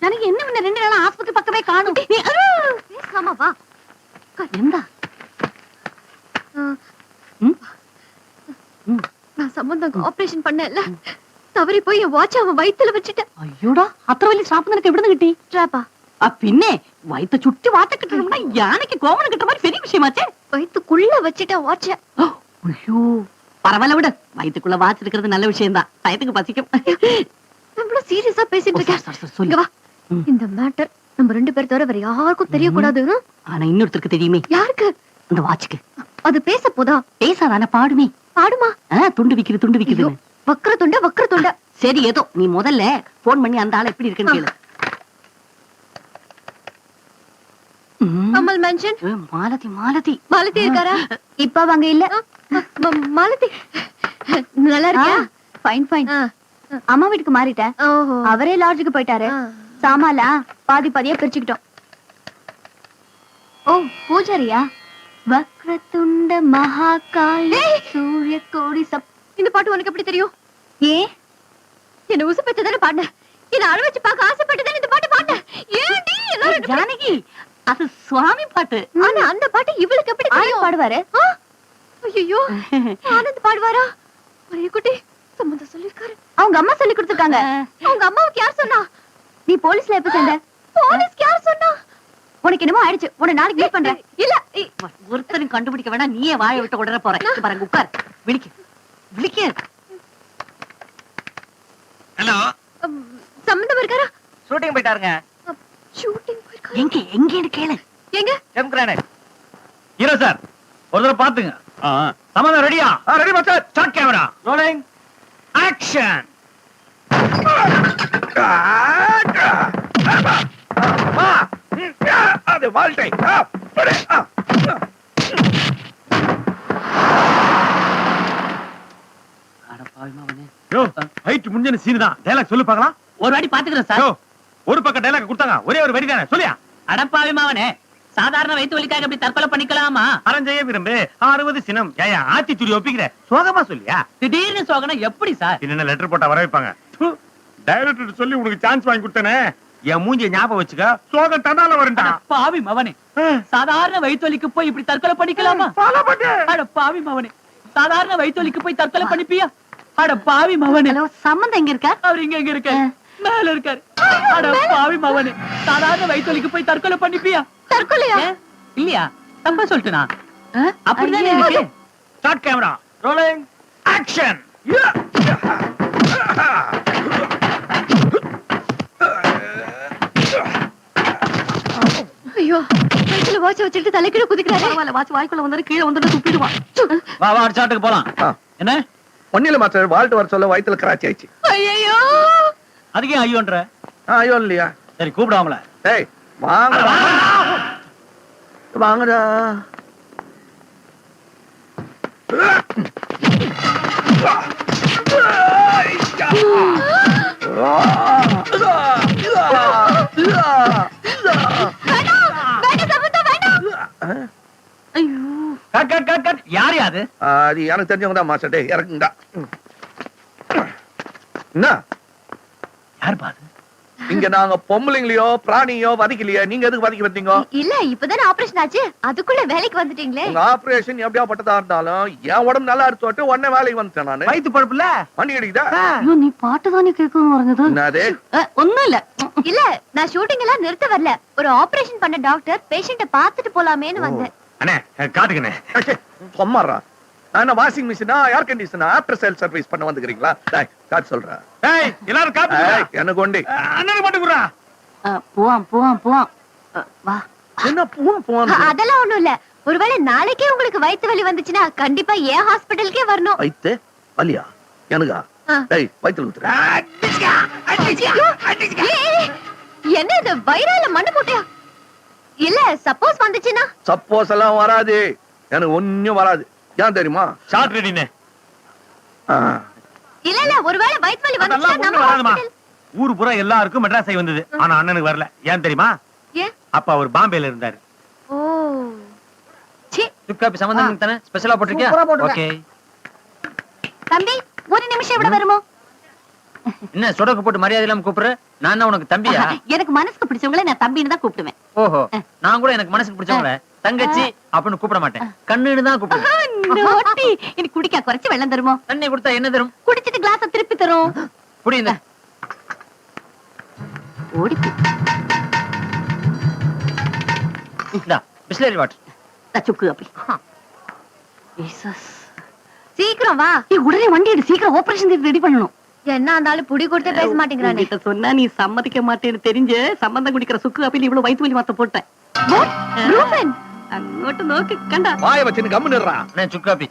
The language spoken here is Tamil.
எனக்கு என்ன பண்ண 2 நாளா ஆஸ்பத்திரி பக்கமே காணும். பேசாம வா. எந்தா நான் சம்பந்தம் ஆபரேஷன் பண்ணல. தவறி போய் என் வாட்ச் அவன் வயித்துல வச்சுட்டேன். ஐயோடா அത്ര വലിയ ஸ்டாப் எனக்கு எവിടുന്ന് കിട്ടി? ட்ராப்பா? பின்னே வயித்த சுட்டி வாட்ச கிட்டணும்னா யானைக்கு கோவணம் கிட்ட மாதிரி பெரிய விஷயமாச்சே. வயித்துக்குள்ள வச்சுட்டேன் வாட்ச. ஐயோ பரவாயில்ல விடு. வயித்துக்குள்ள வாட்ச் இருக்கிறது நல்ல விஷயம் தான். டயத்துக்கு பசிக்கும். நம்மள சீரியஸா பேசிட்டு இருக்கேன். சொல்லு வா. இந்த மேட்டர் நம்ம 2 பேர் தவிர வேற யாருக்கும் தெரியக்கூடாது. ஆனா இன்னொருத்தருக்கு தெரியுமே. யாருக்கு? அந்த வாட்சுக்கு. அது பேச போதா? பேசாதானே பாடுமே. பாடுமா? துண்டு விக்குது. வக்கர துண்ட. சரி ஏதோ நீ முதல்ல போன் பண்ணி அந்த ஆளை எப்படி இருக்குன்னு கேளு. கமல் மென்ஷன். மாலதி இருக்காரா? இப்ப அவங்க இல்ல. மாலதி நல்லா இருக்கியா? ஃபைன். அம்மா வீட்டுக்கு மாறிட்டேன். அவரே லாட்ஜுக்கு போயிட்டாரு. சாமாலா பாதியா பிரிச்சுக்கிட்டோம். ஓ பூஜாரியா? வக்ரதுண்ட மகாகாய சூரிய கோடி சப். இந்த பாட்டு உனக்கு எப்படி தெரியும்? ஏன் என்ன உசுப்பெத்து தானே பாடின? என்ன அழ வச்சு பார்க்க ஆசைப்பட்டு தானே இந்த பாட்டு பாடின? ஏன்டி எல்லாரும் ஜானகி அது சுவாமி பாட்டு. ஆனா அந்த பாட்டு இவளுக்கு எப்படி தெரியும்? பாடுவாரு. ஐயோ ஆனந்த் பாடுவாரா? ஒரே குட்டி சம்பந்தம் சொல்லிருக்காரு. அவங்க அம்மா சொல்லி கொடுத்திருக்காங்க. அவங்க அம்மாவுக்கு யார் சொன்னா? நீ போலீஸ்ல எப்ப சேர்ந்த? போலீஸ்க்கு யார் சொன்னா? உனக்கு என்னமோ ஆயிடுச்சு. உன்னை நாளைக்கு மீட் பண்றேன். இல்ல ஒருத்தரும் கண்டுபிடிக்க வேண்டாம். நீயே வாயை விட்டு உடற போற. பாருங்க உட்கார். விழிக்க. ஹலோ சம்பந்தம் இருக்காரா? ஷூட்டிங் போயிட்டாருங்க. ஷூட்டிங் போயிருக்காரு. எங்கன்னு கேளு. எங்க? M granite. ஹீரோ சார் ஒரு தடவை பாத்துங்க. சம்பந்தம் ரெடியா? Ready master. Start camera. Rolling. Action. அது வால்டை. ஹைட் முடிஞ்ச சீன் தான். டயலாக் சொல்லு பார்க்கலாம். ஒரு வாட்டி பாத்துக்கிறேன் சார். ஒரு பக்கம் டயலாக் கொடுத்தாங்க. ஒரே ஒரு வரி தானே சொல்லியா? அடப்பாவி மாவனே, சாதாரண வயிற்று வலிக்காக இப்படி தற்கொலை பண்ணிக்கலாமா? அரஞ்சய விரும்பு 60 சினம். ஏயா ஆத்தி துரி ஒப்பிக்கிற சோகமா சொல்லியா? திடீர்னு சோகனா எப்படி சார்? என்ன லெட்டர் போட்டா வர வைப்பாங்க. டைரக்டர் சொல்லி உனக்கு சான்ஸ் வாங்கி கொடுத்தனே. என் மூஞ்சிய ஞாபகம் வச்சுக்க. சோகம் தன்னால வரும்டா. பாவி மவனே, சாதாரண வயிற்று வலிக்கு போய் இப்படி தற்கொலை பண்ணிக்கலாமா? அட பாவி மவனே, சாதாரண வயிற்று வலிக்கு போய் தற்கொலை பண்ணிப்பியா? அட பாவி மவனே. சம்பந்தம் எங்க இருக்கார்? அவர் இங்க இருக்காரு. மேல இருக்காரு. அட பாவி மவனே, சாதாரண வயிற்று வலிக்கு போய் தற்கொலை பண்ணிப்பியா? தற்கொலையா? இல்லையா? தப்பா சொல்லிட்டேனா? அப்படிதான் இருக்கு. Start camera. ரோலிங். ஆக்ஷன். ஐயோ வயித்துல வாட்ச் வச்சுட்டு தலைக்கீழ குதிக்கிறாரு. பரவாயில்ல, வாட்ச் வாய்க்குள்ள வந்தாரு, கீழே வந்துட்டு துப்பிடுவான். வா வா ஷாட்டுக்கு போலாம். என்ன ஒன்னில மாஸ்டர் வால்ட் வர சொல்ல வயித்துல கிராச் ஆயிடுச்சு. ஐயோ அதுக்கே ஐயோன்ற? ஐயோ இல்லையா? சரி கூப்பிடாமல. ஏய் வாங்க வாங்கடா. யார் யாது? அது எனக்கு தெரிஞ்சவங்க தான் மாஸ்டர். டேய் இறக்குங்கடா. என்ன யார் பாது? இங்க நாங்க பொம்பளைங்களையோ பிராணியோ வதிக்கலையே. நீங்க எதுக்கு வதிக்க வந்தீங்க? இல்ல இப்பதானே ஆபரேஷன் ஆச்சு, அதுக்குள்ள வேலைக்கு வந்துட்டீங்களே. உங்க ஆபரேஷன் எப்படியா பட்டதா இருந்தாலும் என் உடம்பு நல்லா எடுத்து உடனே வேலைக்கு வந்துட்டேன் நானு. வயித்து பழுப்புல வண்டி அடிக்குதா? நீ பாட்டுதானே கேட்கணும் வரது. என்னது? ஒண்ணும் இல்ல. இல்ல நான் ஷூட்டிங் எல்லாம் நிறுத்த வரல. ஒரு ஆபரேஷன் பண்ண டாக்டர் பேஷண்ட பாத்துட்டு போலாமேன்னு வந்தேன். அண்ணே காட்டுங்கண்ணே. சொம்மாறா நான் வாஷிங் மிஷினா ஏர் கண்டிஷனா ஆஃப்டர் சேல் சர்வீஸ் பண்ண வந்துக்கிறீங்களா? டேய் காட் சொல்றா. ஏய் எல்லாரும் காப்பி. எனக்கு ஒண்டி அண்ணனுக்கு மட்டும் குறா. போவாம். வா. என்ன போவாம்? அதெல்லாம் ஒண்ணும் இல்ல. ஒருவேளை நாளைக்கே உங்களுக்கு வயித்து வலி வந்துச்சுன்னா கண்டிப்பா ஏன் ஹாஸ்பிடலுக்கே வரணும். வயித்து வலியா? எனக்கா? டேய் வயித்துல ஊத்துற. என்ன இது வைரால மண்ணு போட்டியா? இல்ல சப்போஸ் வந்துச்சுன்னா? சப்போஸ் எல்லாம் வராது. எனக்கு ஒண்ணும் வராது. ஏன் தெரியுமா? ஷார்ட் ரெடினே. இல்ல ஒருவேளை வயித்து வலி வந்துச்சுன்னா நம்ம ஹாஸ்பிடல். ஊரு பூரா எல்லாருக்கும் மெட்ராஸ் ஆகி வந்தது. ஆனா அண்ணனுக்கு வரல. ஏன் தெரியுமா? ஏன்? அப்ப அவர் பாம்பேல இருந்தாரு. ஓ சி சுக்காபி சம்பந்தம் தானே ஸ்பெஷலா போட்டுருக்கியா? ஓகே தம்பி ஒரு நிமிஷம் இவ்வளவு வருமோ? என்ன சொடக்கு போட்டு மரியாதை இல்லாம கூப்பிடுற? நான் என்ன உனக்கு தம்பியா? எனக்கு மனசுக்கு பிடிச்சவங்கள நான் தம்பின்னு தான் கூப்பிடுவேன். ஓஹோ, நான் கூட எனக்கு மனசுக்கு பிடிச்சவங்கள தங்கச்சி அப்படின்னு கூப்பிட மாட்டேன், கண்ணுன்னு தான் கூப்பிடுவேன். நோட்டி, எனக்கு குடிக்க குறைச்சு வெள்ளம் தருமோ? தண்ணி கொடுத்தா என்ன தரும்? குடிச்சிட்டு கிளாஸ திருப்பி தரும். புரியுது. ஓடி இந்தா பிஸ்லரி வாட்டர். சுக்கு அப்படி. சீக்கிரம் வா. உடனே வண்டி எடு, சீக்கிரம் ஆபரேஷன் ரெடி பண்ணணும். என்ன இருந்தாலும் புடி கொடுத்து பேச மாட்டேங்கிறானே. சொன்னா நீ சம்மதிக்க மாட்டேன்னு தெரிஞ்சு சம்பந்தம் குடிக்கிற சுக்கு அப்படி இவ்வளவு வயிற்று வலி மாத்த போட்டேன். அங்கோட்டு நோக்கு கண்டா வாய வச்சுன்னு கம்முன்னுறா. சுக்காப்பி.